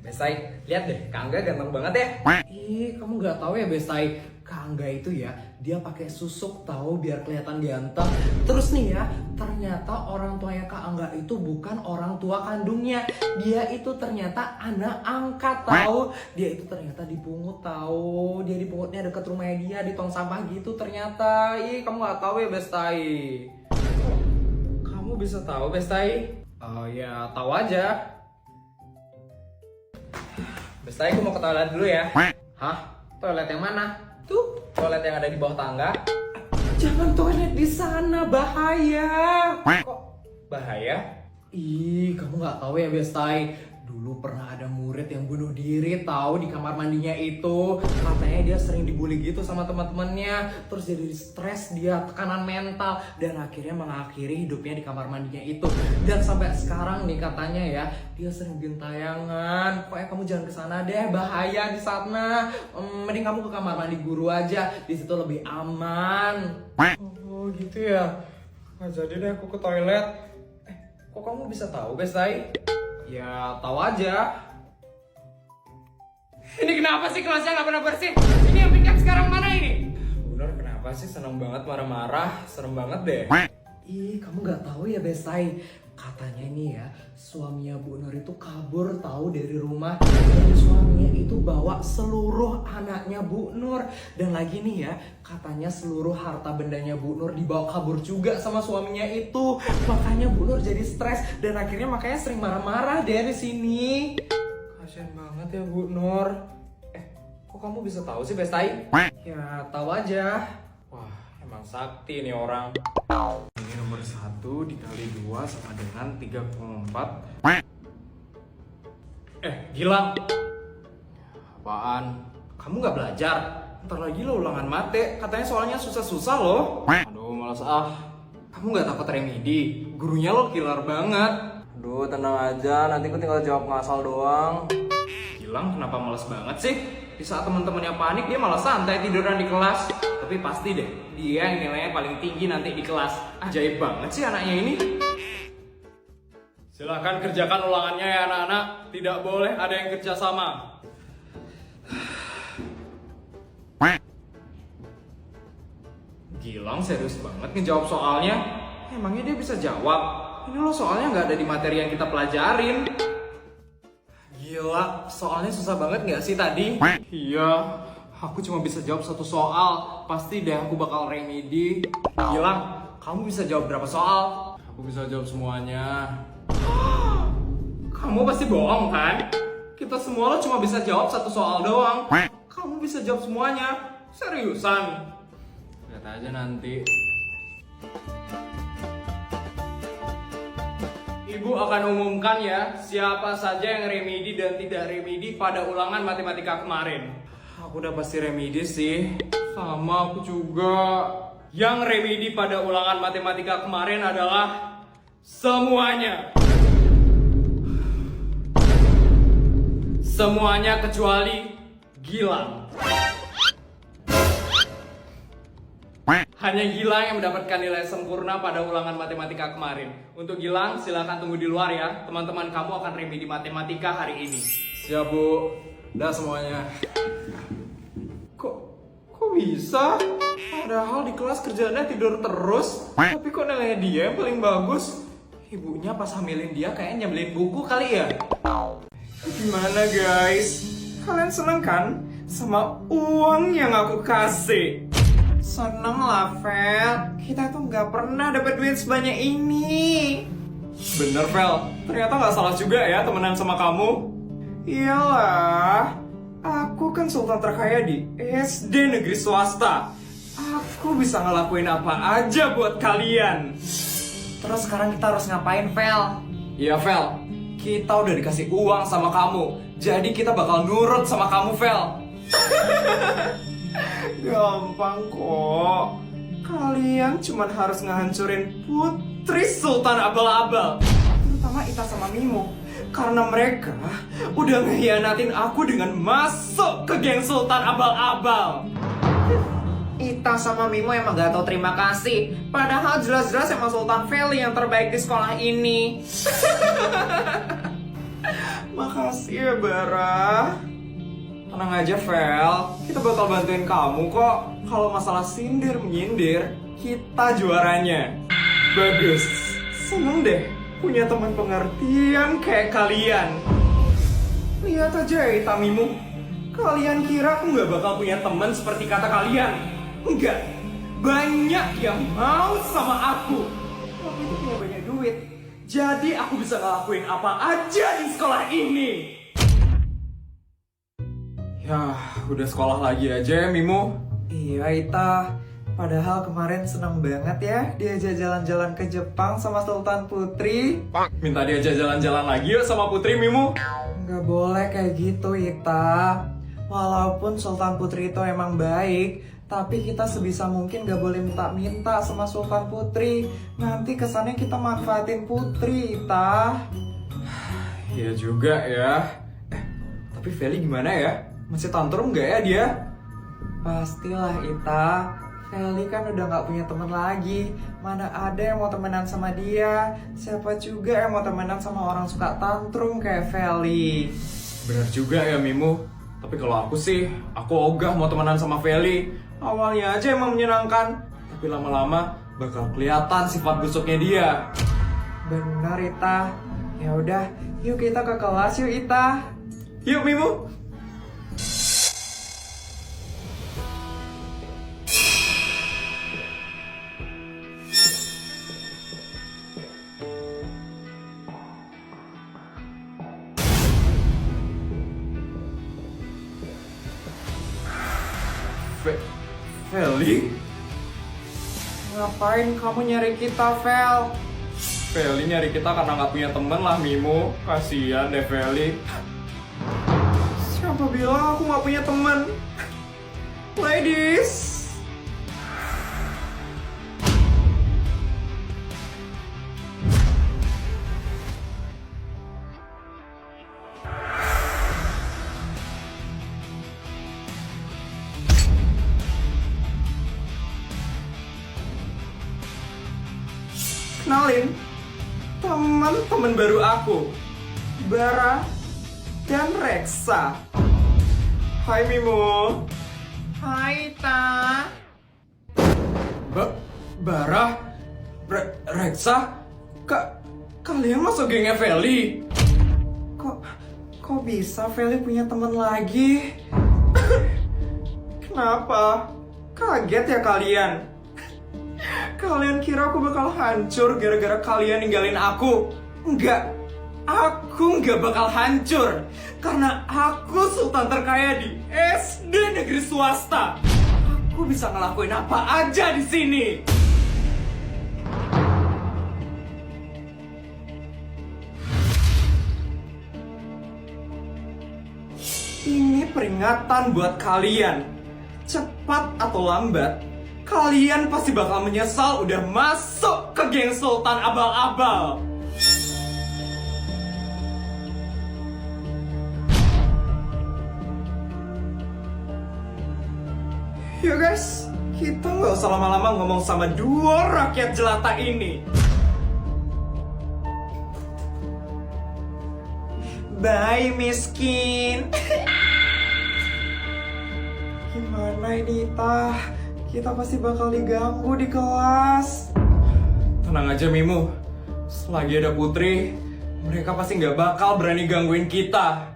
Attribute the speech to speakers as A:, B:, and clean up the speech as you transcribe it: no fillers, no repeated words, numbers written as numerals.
A: Bestai, lihat deh, Kak Angga ganteng banget ya. Ih, kamu nggak tahu ya Bestai, Kak Angga itu ya, dia pakai susuk tahu biar kelihatan ganteng. Terus nih ya, ternyata orang tuanya Kak Angga itu bukan orang tua kandungnya. Dia itu ternyata anak angkat tahu. Dia itu ternyata dipungut tahu. Dia dipungutnya deket rumahnya dia di tong sampah gitu ternyata. Ih, kamu nggak tahu ya Bestai. Kamu bisa tahu Bestai? Oh ya, tahu aja. Bestai, aku mau ke toilet dulu ya. Hah? Toilet yang mana? Tuh, toilet yang ada di bawah tangga. Jangan toilet di sana, bahaya. Kok bahaya? Ih, kamu nggak tahu ya Bestai. Dulu pernah ada murid yang bunuh diri tahu di kamar mandinya itu. Katanya dia sering dibully gitu sama teman-temannya. Terus jadi stres, dia tekanan mental dan akhirnya mengakhiri hidupnya di kamar mandinya itu. Dan sampai sekarang nih katanya ya, dia sering bikin tayangan. Pokoknya kamu jangan kesana deh, bahaya di sana. Mending kamu ke kamar mandi guru aja, di situ lebih aman. Oh gitu ya. Nah, jadi deh aku ke toilet. Kok kamu bisa tahu Bestai? Ya tahu aja. Ini kenapa sih kelasnya nggak pernah bersih? Ini yang piket sekarang mana ini? Bener, kenapa sih seneng banget marah-marah? Serem banget deh. Ih, kamu nggak tahu ya Bestai. Katanya nih ya, suaminya Bu Nur itu kabur tahu dari rumah. Dan suaminya itu bawa seluruh anaknya Bu Nur. Dan lagi nih ya, katanya seluruh harta bendanya Bu Nur dibawa kabur juga sama suaminya itu. Makanya Bu Nur jadi stres dan akhirnya makanya sering marah-marah dari sini. Kasian banget ya Bu Nur. Kok kamu bisa tahu sih Bestai? Ya tahu aja. Wah, emang sakti nih orang. Ini nomor 1 dikali 2 sama dengan 3,4. Gilang. Apaan? Kamu nggak belajar? Ntar lagi lo ulangan mate. Katanya soalnya susah-susah loh. Aduh, malas ah. Kamu nggak takut remedi? Gurunya lo killer banget. Aduh, tenang aja. Nanti aku tinggal jawab ngasal doang. Gilang kenapa malas banget sih? Di saat teman-temannya panik, dia malah santai tiduran di kelas. Tapi pasti deh, dia yang nilainya paling tinggi nanti di kelas. Ajaib banget sih anaknya ini. Silahkan kerjakan ulangannya ya anak-anak. Tidak boleh ada yang kerja sama. Gilang serius banget ngejawab soalnya. Emangnya dia bisa jawab? Ini loh soalnya nggak ada di materi yang kita pelajarin. Gila, soalnya susah banget nggak sih tadi? Iya, aku cuma bisa jawab satu soal. Pasti deh aku bakal remedi. Gilang, kamu bisa jawab berapa soal? Aku bisa jawab semuanya. Kamu pasti bohong kan? Kita semua lo cuma bisa jawab satu soal doang. Kamu bisa jawab semuanya? Seriusan? Lihat aja nanti. Ibu akan umumkan ya siapa saja yang remedi dan tidak remedi pada ulangan matematika kemarin. Aku udah pasti remedi sih. Sama aku juga. Yang remedi pada ulangan matematika kemarin adalah semuanya. Semuanya kecuali Gilang. Hanya Gilang yang mendapatkan nilai sempurna pada ulangan matematika kemarin. Untuk Gilang, silakan tunggu di luar ya. Teman-teman kamu akan remedi matematika hari ini. Siap Bu. Udah semuanya. Kok bisa? Padahal di kelas kerjaannya tidur terus. Tapi kok nilainya dia yang paling bagus? Ibunya pas hamilin dia kayaknya nyambelin buku kali ya? Gimana guys? Kalian seneng kan sama uang yang aku kasih? Seneng lah, Vel. Kita tuh nggak pernah dapat duit sebanyak ini. Bener, Vel. Ternyata nggak salah juga ya temenan sama kamu. Iyalah, aku kan sultan terkaya di SD negeri swasta. Aku bisa ngelakuin apa aja buat kalian. Terus sekarang kita harus ngapain, Vel? Iya, Vel. Kita udah dikasih uang sama kamu. Jadi kita bakal nurut sama kamu, Vel. Gampang kok. Kalian cuma harus ngehancurin putri sultan abal-abal. Terutama Ita sama Mimo. Karena mereka udah ngehianatin aku dengan masuk ke geng sultan abal-abal. Ita sama Mimo emang gak tau terima kasih. Padahal jelas-jelas emang Sultan Feli yang terbaik di sekolah ini. Makasih ya Bara. Tenang aja Vel, kita bakal bantuin kamu kok. Kalau masalah sindir menyindir, kita juaranya. Bagus, seneng deh punya teman pengertian kayak kalian. Lihat aja ya Tamimu, kalian kira aku gak bakal punya teman seperti kata kalian? Enggak, banyak yang mau sama aku. Aku itu punya banyak duit, jadi aku bisa ngelakuin apa aja di sekolah ini. Ya, udah sekolah lagi aja ya Mimu. Iya Ita, padahal kemarin seneng banget ya diajak jalan-jalan ke Jepang sama Sultan Putri. Minta diajak jalan-jalan lagi yuk sama Putri Mimu. Nggak boleh kayak gitu Ita. Walaupun Sultan Putri itu emang baik, tapi kita sebisa mungkin gak boleh minta-minta sama Sultan Putri. Nanti kesannya kita manfaatin Putri Ita. Iya juga ya. Tapi Feli gimana ya? Masih tantrum gak ya dia? Pastilah Ita, Feli kan udah gak punya teman lagi. Mana ada yang mau temenan sama dia? Siapa juga yang mau temenan sama orang suka tantrum kayak Feli? Bener juga ya Mimu. Tapi kalau aku sih, aku ogah mau temenan sama Feli. Awalnya aja emang menyenangkan, tapi lama-lama bakal kelihatan sifat busuknya dia. Benar Ita. Ya udah, yuk kita ke kelas yuk Ita. Yuk Mimu. Feli? Ngapain kamu nyari kita, Fel? Feli nyari kita karena gak punya temen lah, Mimu. Kasian deh, Feli. Siapa bilang aku gak punya temen? Ladies! Kenalin, teman-teman baru aku, Bara dan Reksa. Hai Mimu. Hai Ta. Bara? Reksa? Kalian masuk gengnya Feli? Kok bisa Feli punya teman lagi? Kenapa? Kaget ya kalian? Kalian kira aku bakal hancur gara-gara kalian ninggalin aku? Enggak, aku nggak bakal hancur karena aku sultan terkaya di SD negeri swasta. Aku bisa ngelakuin apa aja di sini. Ini peringatan buat kalian. Cepat atau lambat, kalian pasti bakal menyesal udah masuk ke geng Sultan Abal-Abal. Yuk guys, kita nggak usah lama-lama ngomong sama dua rakyat jelata ini. Bye miskin. Gimana ini Ita? Kita pasti bakal diganggu di kelas. Tenang aja Mimu, selagi ada Putri, mereka pasti nggak bakal berani gangguin kita.